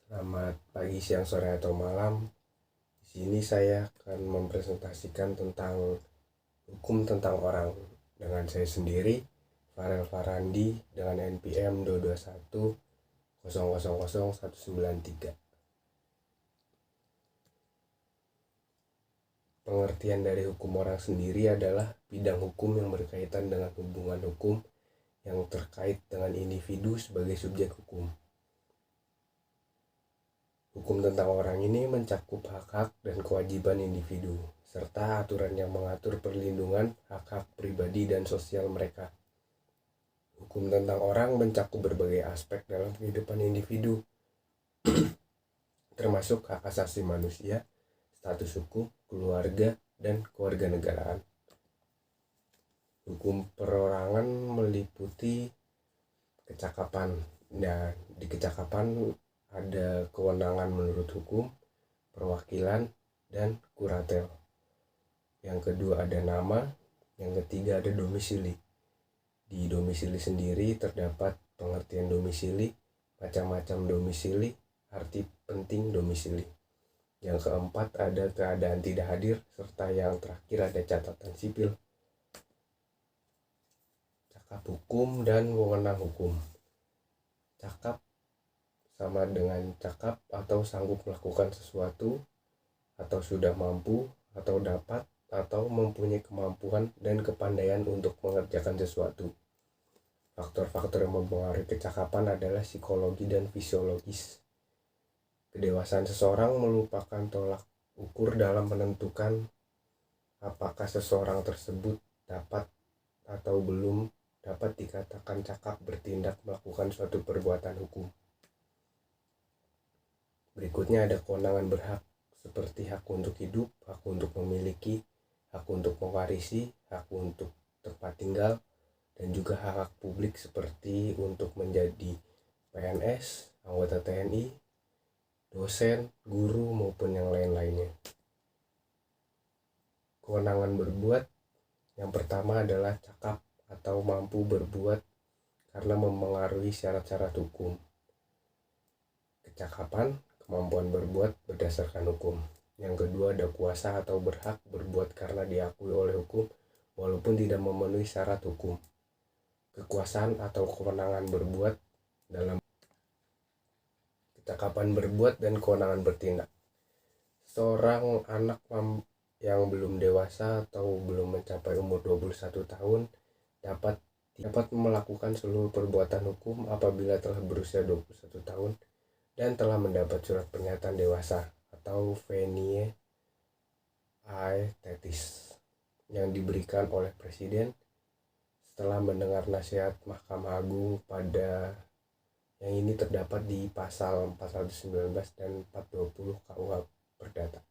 Selamat pagi, siang, sore, atau malam. Di sini saya akan mempresentasikan tentang hukum tentang orang dengan saya sendiri, Farel Farandi, dengan NPM 221000193. Pengertian dari hukum orang sendiri adalah bidang hukum yang berkaitan dengan hubungan hukum yang terkait dengan individu sebagai subjek hukum. Hukum tentang orang ini mencakup hak-hak dan kewajiban individu, serta aturan yang mengatur perlindungan hak-hak pribadi dan sosial mereka. Hukum tentang orang mencakup berbagai aspek dalam kehidupan individu, termasuk hak asasi manusia, status hukum, keluarga, dan kewarganegaraan. Hukum perorangan meliputi kecakapan. Nah, di kecakapan ada kewenangan menurut hukum, perwakilan, dan kuratel. Yang kedua ada nama, yang ketiga ada domisili. Di domisili sendiri terdapat pengertian domisili, macam-macam domisili, arti penting domisili. Yang keempat ada keadaan tidak hadir, serta yang terakhir ada catatan sipil. Cakap hukum dan wewenang hukum. Cakap sama dengan cakap atau sanggup melakukan sesuatu, atau sudah mampu, atau dapat, atau mempunyai kemampuan dan kepandaian untuk mengerjakan sesuatu. Faktor-faktor yang mempengaruhi kecakapan adalah psikologi dan fisiologis. Kedewasaan seseorang merupakan tolak ukur dalam menentukan apakah seseorang tersebut dapat atau belum dapat dikatakan cakap bertindak melakukan suatu perbuatan hukum. Berikutnya ada kewenangan berhak, seperti hak untuk hidup, hak untuk memiliki, hak untuk mewarisi, hak untuk tempat tinggal, dan juga hak publik seperti untuk menjadi PNS, anggota TNI, dosen, guru, maupun yang lain-lainnya. Kewenangan berbuat, yang pertama adalah cakap atau mampu berbuat karena memengaruhi syarat-syarat hukum. Kecakapan, kemampuan berbuat berdasarkan hukum. Yang kedua ada kuasa atau berhak berbuat karena diakui oleh hukum walaupun tidak memenuhi syarat hukum. Kekuasaan atau kewenangan berbuat dalam kecakapan berbuat dan kewenangan bertindak. Seorang anak yang belum dewasa atau belum mencapai umur 21 tahun dapat melakukan seluruh perbuatan hukum apabila telah berusia 21 tahun dan telah mendapat surat pernyataan dewasa atau venie aetetis yang diberikan oleh Presiden setelah mendengar nasihat Mahkamah Agung pada yang ini terdapat di pasal 419 dan 420 KUH Perdata.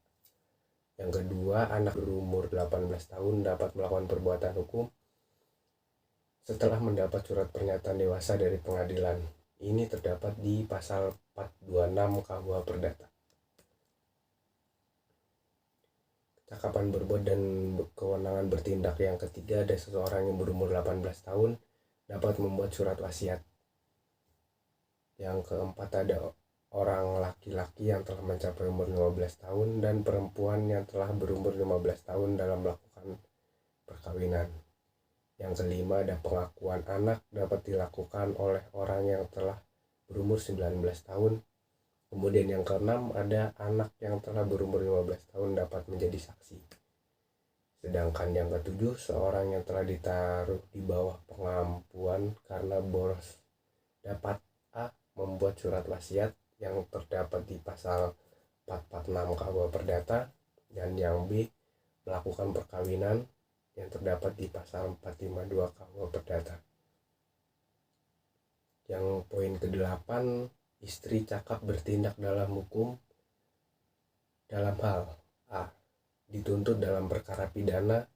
Yang kedua, anak berumur 18 tahun dapat melakukan perbuatan hukum setelah mendapat surat pernyataan dewasa dari pengadilan. Ini terdapat di pasal 426 KUH Perdata. Cakapan berbuat dan kewenangan bertindak. Yang ketiga ada seseorang yang berumur 18 tahun dapat membuat surat wasiat. Yang keempat ada orang laki-laki yang telah mencapai umur 15 tahun dan perempuan yang telah berumur 15 tahun dalam melakukan perkawinan. Yang kelima ada pengakuan anak dapat dilakukan oleh orang yang telah berumur 19 tahun. Kemudian yang keenam ada anak yang telah berumur 15 tahun dapat menjadi saksi. Sedangkan yang ketujuh, seorang yang telah ditaruh di bawah pengampuan karena boros dapat A. membuat surat wasiat yang terdapat di pasal 446 KUH Perdata, dan yang B. melakukan perkawinan yang terdapat di pasal 452 KUH Perdata. Yang poin ke-8, istri cakap bertindak dalam hukum dalam hal A. dituntut dalam perkara pidana,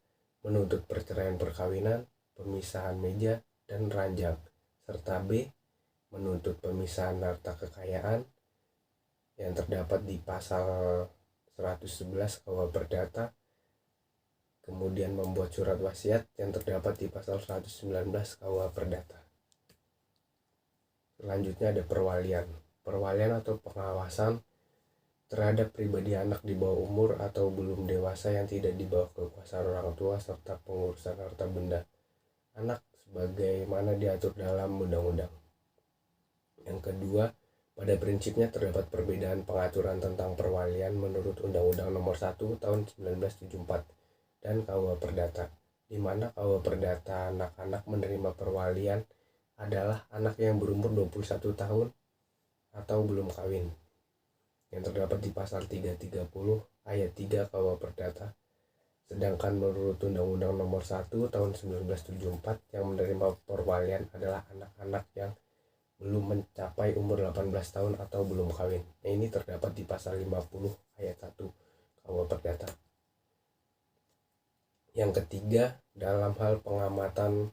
menuntut perceraian perkawinan, pemisahan meja dan ranjang, serta B. menuntut pemisahan harta kekayaan yang terdapat di pasal 111 KUH Perdata, kemudian membuat surat wasiat yang terdapat di pasal 119 KUH Perdata. Selanjutnya ada perwalian. perwalian atau pengawasan terhadap pribadi anak di bawah umur atau belum dewasa yang tidak di bawah kekuasaan orang tua serta pengurusan harta benda anak sebagaimana diatur dalam undang-undang. Yang kedua, pada prinsipnya terdapat perbedaan pengaturan tentang perwalian menurut Undang-Undang Nomor 1 Tahun 1974 dan KUH Perdata, di mana KUH Perdata anak-anak menerima perwalian adalah anak yang berumur 21 tahun atau belum kawin, yang terdapat di pasal 330 ayat 3 KUH Perdata. Sedangkan menurut Undang-Undang Nomor 1 Tahun 1974 yang menerima perwalian adalah anak-anak yang belum mencapai umur 18 tahun atau belum kawin. Ini terdapat di pasal 50 ayat 1 KUH Perdata. Yang ketiga, dalam hal pengamatan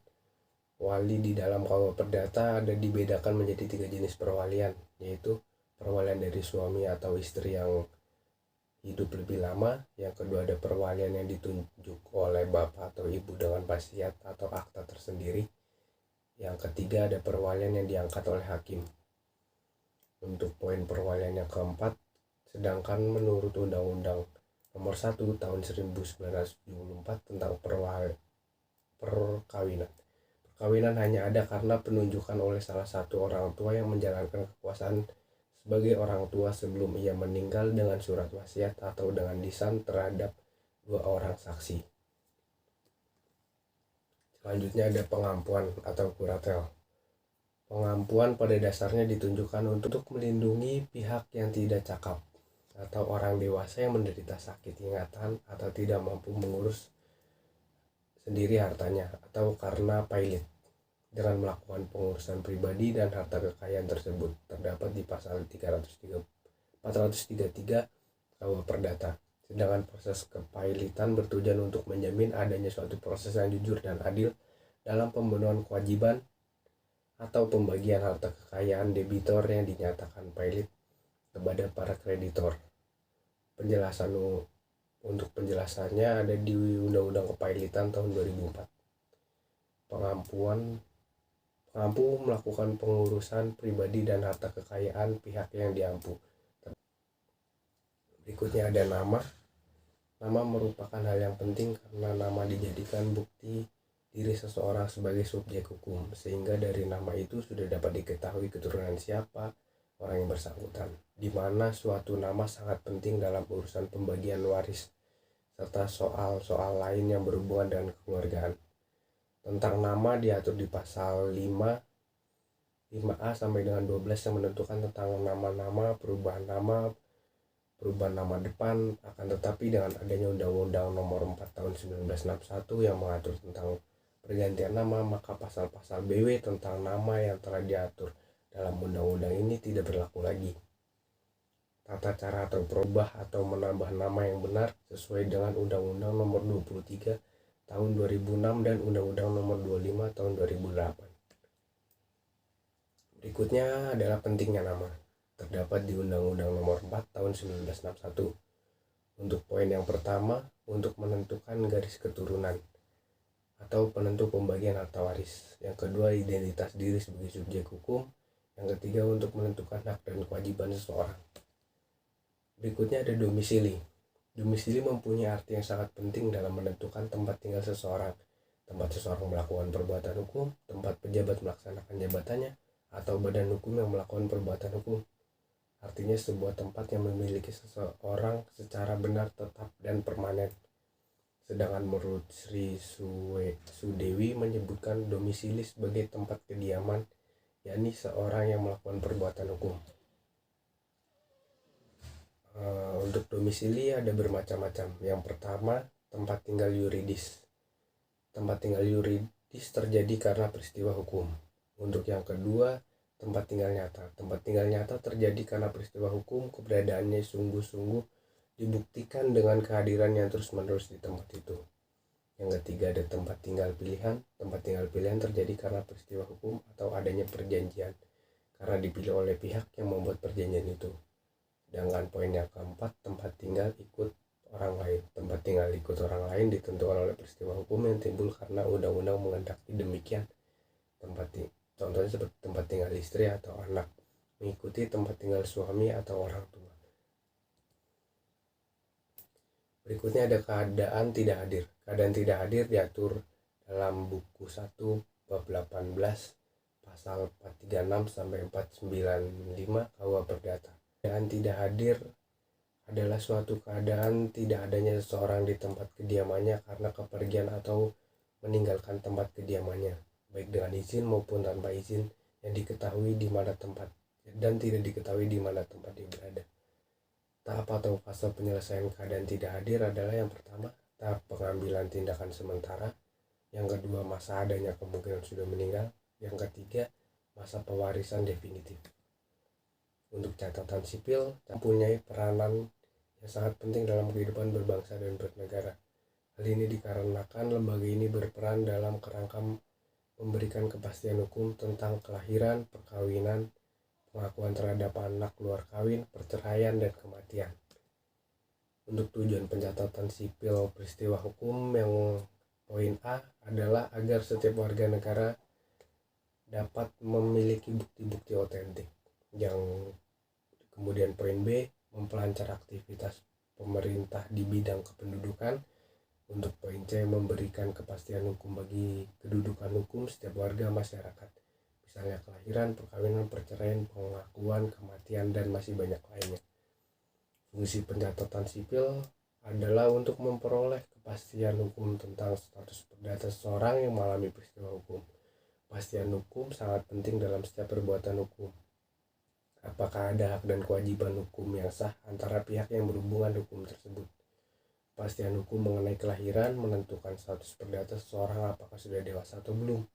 wali di dalam KUH Perdata ada dibedakan menjadi 3 jenis perwalian, yaitu perwalian dari suami atau istri yang hidup lebih lama. Yang kedua, ada perwalian yang ditunjuk oleh bapak atau ibu dengan wasiat atau akta tersendiri. Yang ketiga, ada perwalian yang diangkat oleh hakim. Untuk poin perwalian yang keempat, sedangkan menurut Undang-Undang Nomor 1 Tahun 1974 tentang perkawinan. Perkawinan hanya ada karena penunjukan oleh salah satu orang tua yang menjalankan kekuasaan sebagai orang tua sebelum ia meninggal dengan surat wasiat atau dengan lisan terhadap 2 orang saksi. Selanjutnya ada pengampuan atau kuratel. Pengampuan pada dasarnya ditunjukkan untuk melindungi pihak yang tidak cakap atau orang dewasa yang menderita sakit ingatan atau tidak mampu mengurus sendiri hartanya atau karena pailit dengan melakukan pengurusan pribadi dan harta kekayaan tersebut, terdapat di pasal 433 KUH Perdata. Sedangkan proses kepailitan bertujuan untuk menjamin adanya suatu proses yang jujur dan adil dalam pemenuhan kewajiban atau pembagian harta kekayaan debitor yang dinyatakan pailit kepada para kreditor. Untuk penjelasannya ada di Undang-Undang Kepailitan tahun 2004. Pengampu melakukan pengurusan pribadi dan harta kekayaan pihak yang diampu. Berikutnya ada nama. Nama merupakan hal yang penting karena nama dijadikan bukti diri seseorang sebagai subjek hukum, sehingga dari nama itu sudah dapat diketahui keturunan siapa orang yang bersangkutan, di mana suatu nama sangat penting dalam urusan pembagian waris serta soal-soal lain yang berhubungan dengan kekeluargaan. Tentang nama diatur di pasal 5A sampai dengan 12 yang menentukan tentang nama-nama, perubahan nama depan. Akan tetapi dengan adanya Undang-Undang Nomor 4 Tahun 1961 yang mengatur tentang pergantian nama, maka pasal-pasal BW tentang nama yang telah diatur dalam undang-undang ini tidak berlaku lagi. Tata cara atau perubah atau menambah nama yang benar sesuai dengan Undang-Undang Nomor 23 Tahun 2006 dan Undang-Undang Nomor 25 Tahun 2008. Berikutnya adalah pentingnya nama. Terdapat di Undang-Undang Nomor 4 Tahun 1961. Untuk poin yang pertama, untuk menentukan garis keturunan atau penentu pembagian harta waris. Yang kedua, identitas diri sebagai subjek hukum. Yang ketiga, untuk menentukan hak dan kewajiban seseorang. Berikutnya ada domisili. Domisili mempunyai arti yang sangat penting dalam menentukan tempat tinggal seseorang. Tempat seseorang melakukan perbuatan hukum, tempat pejabat melaksanakan jabatannya, atau badan hukum yang melakukan perbuatan hukum. Artinya sebuah tempat yang memiliki seseorang secara benar, tetap, dan permanen. Sedangkan menurut Sri Sudewi menyebutkan domisili sebagai tempat kediaman, yakni seorang yang melakukan perbuatan hukum. Untuk domisili ada bermacam-macam. Yang pertama, tempat tinggal yuridis. Tempat tinggal yuridis terjadi karena peristiwa hukum. Untuk yang kedua, tempat tinggal nyata. Tempat tinggal nyata terjadi karena peristiwa hukum, keberadaannya sungguh-sungguh dibuktikan dengan kehadiran yang terus-menerus di tempat itu. Yang ketiga ada tempat tinggal pilihan. Tempat tinggal pilihan terjadi karena peristiwa hukum atau adanya perjanjian karena dipilih oleh pihak yang membuat perjanjian itu. Sedangkan poin yang keempat, tempat tinggal ikut orang lain. Tempat tinggal ikut orang lain ditentukan oleh peristiwa hukum yang timbul karena undang-undang menghendaki demikian. Contohnya seperti tempat tinggal istri atau anak. mengikuti tempat tinggal suami atau orang tua. Berikutnya ada keadaan tidak hadir. Keadaan tidak hadir diatur dalam buku 1 bab 18 pasal 436 sampai 495 KUH Perdata. Keadaan tidak hadir adalah suatu keadaan tidak adanya seseorang di tempat kediamannya karena kepergian atau meninggalkan tempat kediamannya, baik dengan izin maupun tanpa izin, yang diketahui di mana tempat dan tidak diketahui di mana tempat dia berada. Tahap atau fase penyelesaian keadaan tidak hadir adalah yang pertama, tahap pengambilan tindakan sementara, yang kedua, masa adanya kemungkinan sudah meninggal, yang ketiga, masa pewarisan definitif. Untuk catatan sipil, mempunyai peranan yang sangat penting dalam kehidupan berbangsa dan bernegara. Hal ini dikarenakan lembaga ini berperan dalam kerangka memberikan kepastian hukum tentang kelahiran, perkawinan, pengakuan terhadap anak luar kawin, perceraian, dan kematian. Untuk tujuan pencatatan sipil peristiwa hukum, yang poin A adalah agar setiap warga negara dapat memiliki bukti-bukti otentik. Yang kemudian poin B, mempelancar aktivitas pemerintah di bidang kependudukan. Untuk poin C, memberikan kepastian hukum bagi kedudukan hukum setiap warga masyarakat, misalnya kelahiran, perkawinan, perceraian, pengakuan, kematian, dan masih banyak lainnya. Fungsi pencatatan sipil adalah untuk memperoleh kepastian hukum tentang status perdata seseorang yang mengalami peristiwa hukum. Kepastian hukum sangat penting dalam setiap perbuatan hukum. Apakah ada hak dan kewajiban hukum yang sah antara pihak yang berhubungan hukum tersebut? Kepastian hukum mengenai kelahiran menentukan status perdata seseorang apakah sudah dewasa atau belum.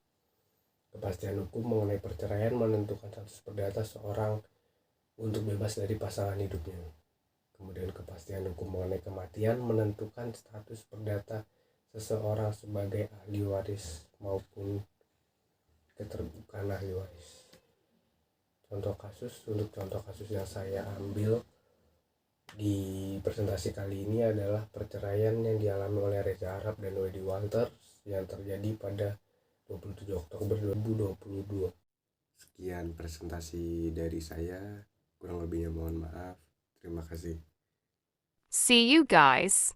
Kepastian hukum mengenai perceraian menentukan status perdata seseorang untuk bebas dari pasangan hidupnya. Kemudian kepastian hukum mengenai kematian menentukan status perdata seseorang sebagai ahli waris maupun keterbukaan ahli waris. Untuk contoh kasus yang saya ambil di presentasi kali ini adalah perceraian yang dialami oleh Reza Arab dan Wedi Walters yang terjadi pada 27 Oktober 2022. Sekian presentasi dari saya, kurang lebihnya mohon maaf. Terima kasih. See you guys.